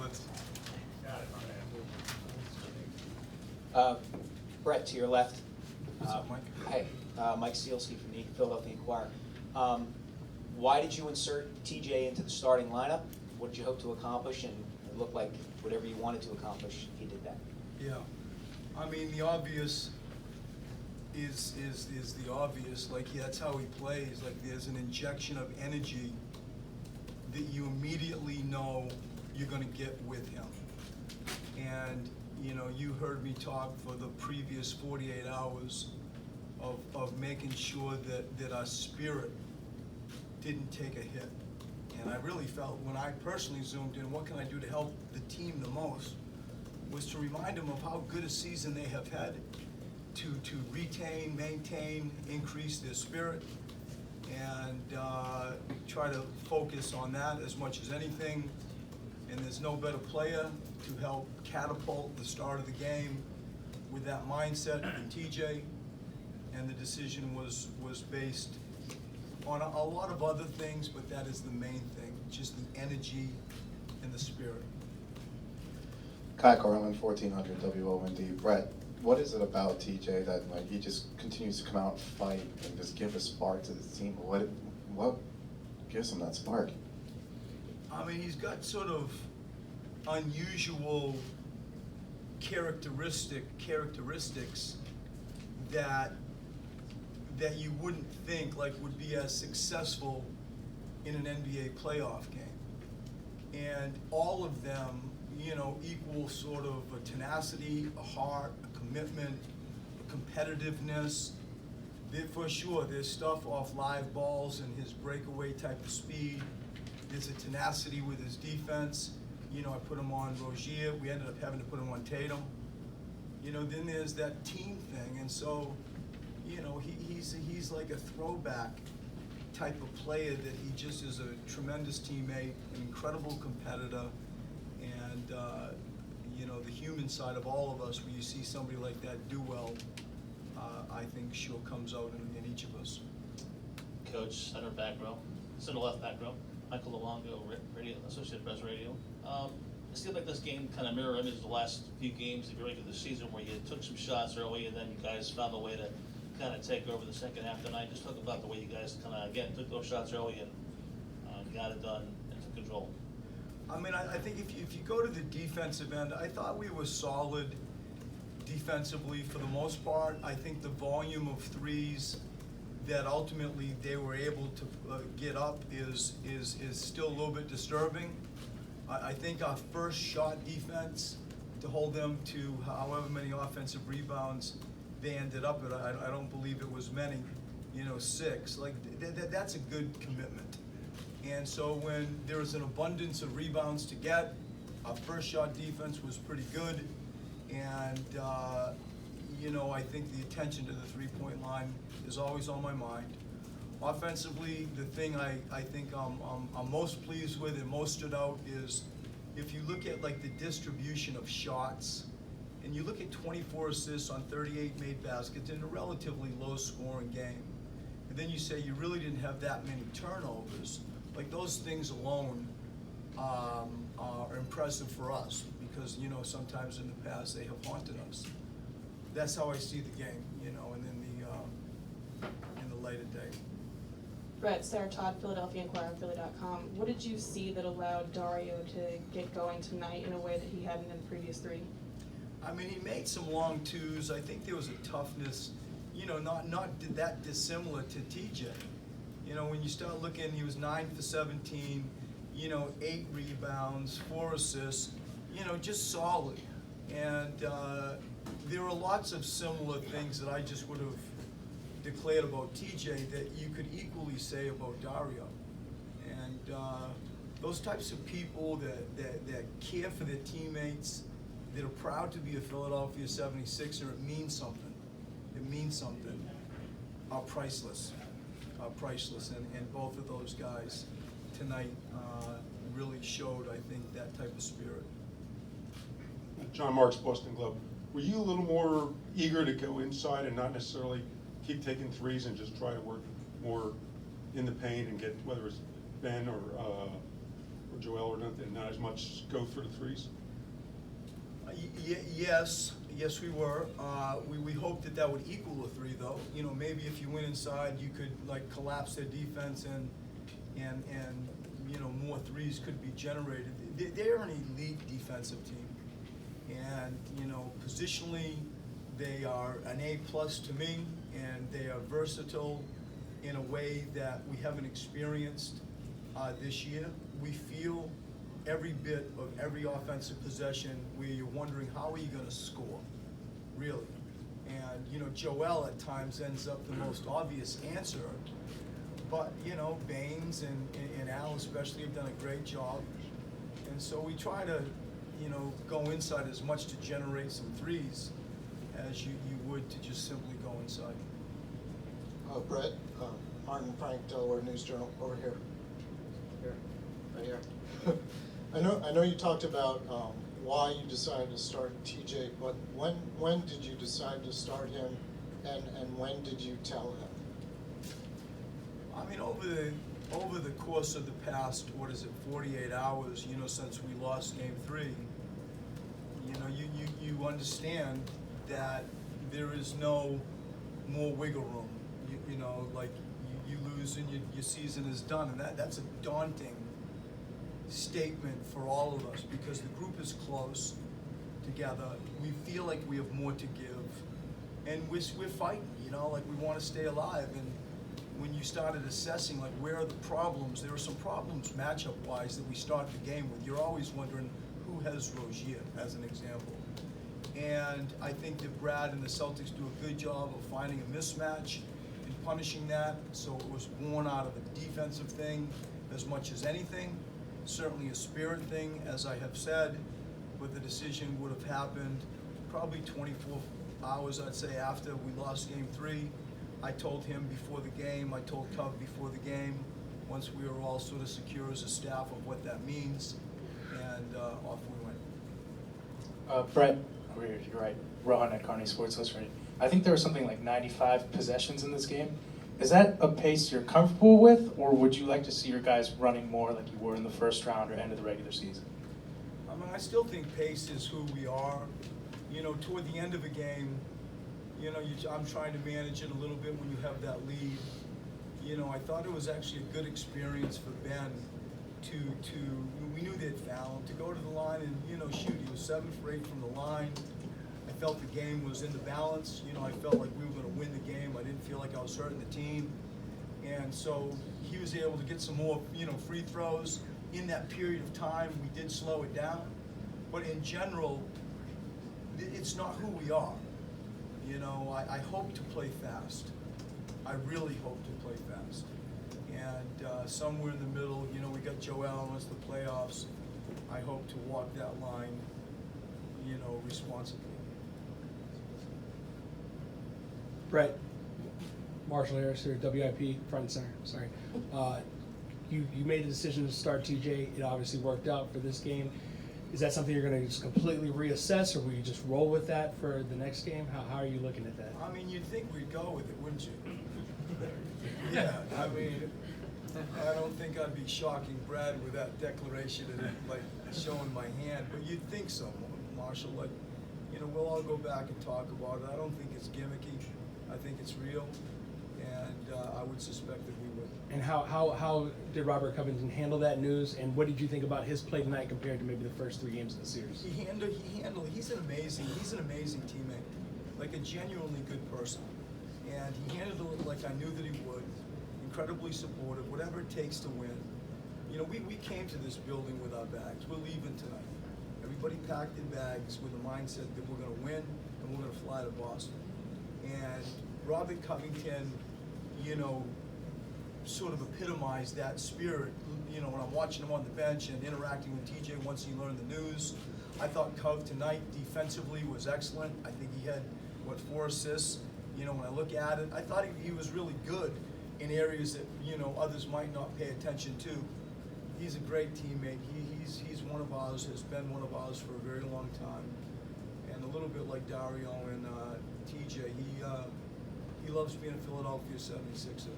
Woods. Brett, to your left. What's up, Mike? Hey, Mike Sealski from the Philadelphia Inquirer. Why did you insert TJ into the starting lineup? What did you hope to accomplish? And it looked like whatever you wanted to accomplish, he did that. Yeah, I mean, the obvious is the obvious. Like, yeah, that's how he plays. Like, there's an injection of energy that you immediately know you're going to get with him. And, you know, you heard me talk for the previous 48 hours of making sure that our spirit didn't take a hit. And I really felt, when I personally zoomed in, what can I do to help the team the most, was to remind them of how good a season they have had, to retain, maintain, increase their spirit, and try to focus on that as much as anything. And there's no better player to help catapult the start of the game with that mindset than TJ. And the decision was based on a lot of other things, but that is the main thing, just the energy and the spirit. Kai Garland, 1400 WOND. Brett, what is it about TJ that, like, he just continues to come out and fight and just give a spark to the team? What gives him that spark? I mean, he's got sort of unusual characteristics that you wouldn't think like would be as successful in an NBA playoff game. And all of them, you know, equal sort of a tenacity, a heart, a commitment, a competitiveness. For sure, there's stuff off live balls and his breakaway type of speed. There's a tenacity with his defense. You know, I put him on Rozier. We ended up having to put him on Tatum. You know, then there's that team thing. And so, you know, he's like a throwback type of player that he just is a tremendous teammate, an incredible competitor, and you know, the human side of all of us, when you see somebody like that do well, I think sure comes out in each of us. Coach, center back row, center left back row, Michael Luongo, radio, Associated Press Radio. It seemed like this game kind of mirror images the last few games of your regular season, where you took some shots early and then you guys found a way to kind of take over the second half tonight. Just talk about the way you guys kind of, again, took those shots early and got it done and took control. I mean, I think if you go to the defensive end, I thought we were solid defensively for the most part. I think the volume of threes that ultimately they were able to get up is still a little bit disturbing. I think our first shot defense, to hold them to however many offensive rebounds they ended up at, I don't believe it was many, you know, 6. Like, that's a good commitment. And so when there was an abundance of rebounds to get, our first shot defense was pretty good. And, you know, I think the attention to the three-point line is always on my mind. Offensively, the thing I think I'm most pleased with and most stood out is, if you look at like the distribution of shots, and you look at 24 assists on 38 made baskets in a relatively low-scoring game, and then you say you really didn't have that many turnovers, like, those things alone are impressive for us, because, you know, sometimes in the past they have haunted us. That's how I see the game, you know, and then in the light of day. Brett, Sarah Todd, Philadelphia Inquirer, Philly.com. What did you see that allowed Dario to get going tonight in a way that he hadn't in the previous 3? I mean, he made some long twos. I think there was a toughness, you know, not that dissimilar to TJ. You know, when you start looking, he was 9 for 17, you know, 8 rebounds, 4 assists, you know, just solid. And there were lots of similar things that I just would have declared about TJ that you could equally say about Dario. And those types of people that care for their teammates, that are proud to be a Philadelphia 76er, it means something. It means something. Are priceless. And both of those guys tonight really showed, I think, that type of spirit. John Marks, Boston Globe. Were you a little more eager to go inside and not necessarily keep taking threes and just try to work more in the paint and get, whether it's Ben or or Joel, or not as much go through the threes? Yes, we were. We hoped that that would equal a three, though. You know, maybe if you went inside, you could like collapse their defense and you know, more threes could be generated. They're an elite defensive team, and you know, positionally, they are an A+ to me, and they are versatile in a way that we haven't experienced this year. We feel every bit of every offensive possession where you're wondering, how are you gonna score, really? And, you know, Joel at times ends up the most obvious answer, but, you know, Baines and Al especially have done a great job. And so we try to, you know, go inside as much to generate some threes as you would to just simply go inside. Brett, Martin Frank, Delaware News Journal, over here. Here, right here. I know you talked about why you decided to start TJ, but when did you decide to start him, and when did you tell him? I mean, over the course of the past, 48 hours, you know, since we lost game 3, you know, you understand that there is no more wiggle room. You know, like you lose and your season is done, and that's a daunting statement for all of us because the group is close together. We feel like we have more to give, and we're fighting. You know, like we want to stay alive. And when you started assessing like where are the problems, there are some problems matchup wise that we start the game with. You're always wondering who has Rozier as an example. And I think that Brad and the Celtics do a good job of finding a mismatch and punishing that. So it was born out of a defensive thing as much as anything. Certainly a spirit thing, as I have said, but the decision would have happened probably 24 hours, I'd say, after we lost game 3. I told him before the game, I told Cub before the game, once we were all sort of secure as a staff of what that means, and off we went. Brett, over here, you're right, Rohan at Carney Sports Illustrated. I think there were something like 95 possessions in this game. Is that a pace you're comfortable with, or would you like to see your guys running more like you were in the first round or end of the regular season? I mean, I still think pace is who we are. You know, toward the end of a game, you know, I'm trying to manage it a little bit when you have that lead. You know, I thought it was actually a good experience for Ben we knew they'd foul, to go to the line and, you know, shoot. He was 7 for 8 from the line. I felt the game was in the balance. You know, I felt like we were going to win the game. I didn't feel like I was hurting the team. And so he was able to get some more, you know, free throws. In that period of time, we did slow it down. But in general, it's not who we are. You know, I hope to play fast. I really hope to play fast. And somewhere in the middle, you know, we got Joel once the playoffs. I hope to walk that line, you know, responsibly. Brett, Marshall Harris here, WIP, front and center, sorry. You made the decision to start TJ. It obviously worked out for this game. Is that something you're going to just completely reassess, or will you just roll with that for the next game? How are you looking at that? I mean, you'd think we'd go with it, wouldn't you? Yeah, I mean, I don't think I'd be shocking Brad with that declaration and like showing my hand, but you'd think so, Marshall. Like, you know, we'll all go back and talk about it. I don't think it's gimmicky. I think it's real, and I would suspect that we would. And how did Robert Covington handle that news, and what did you think about his play tonight compared to maybe the first 3 games of the series? He's an amazing teammate, like a genuinely good person. And he handled it like I knew that he would, incredibly supportive, whatever it takes to win. You know, we came to this building with our bags. We're leaving tonight. Everybody packed in bags with the mindset that we're gonna win and we're gonna fly to Boston. And Robert Covington, you know, sort of epitomized that spirit. You know, when I'm watching him on the bench and interacting with TJ once he learned the news. I thought Cov tonight defensively was excellent. I think he had, 4 assists. You know, when I look at it, I thought he was really good in areas that, you know, others might not pay attention to. He's a great teammate. He's one of ours, has been one of ours for a very long time. And a little bit like Dario and TJ, he loves being a Philadelphia 76er.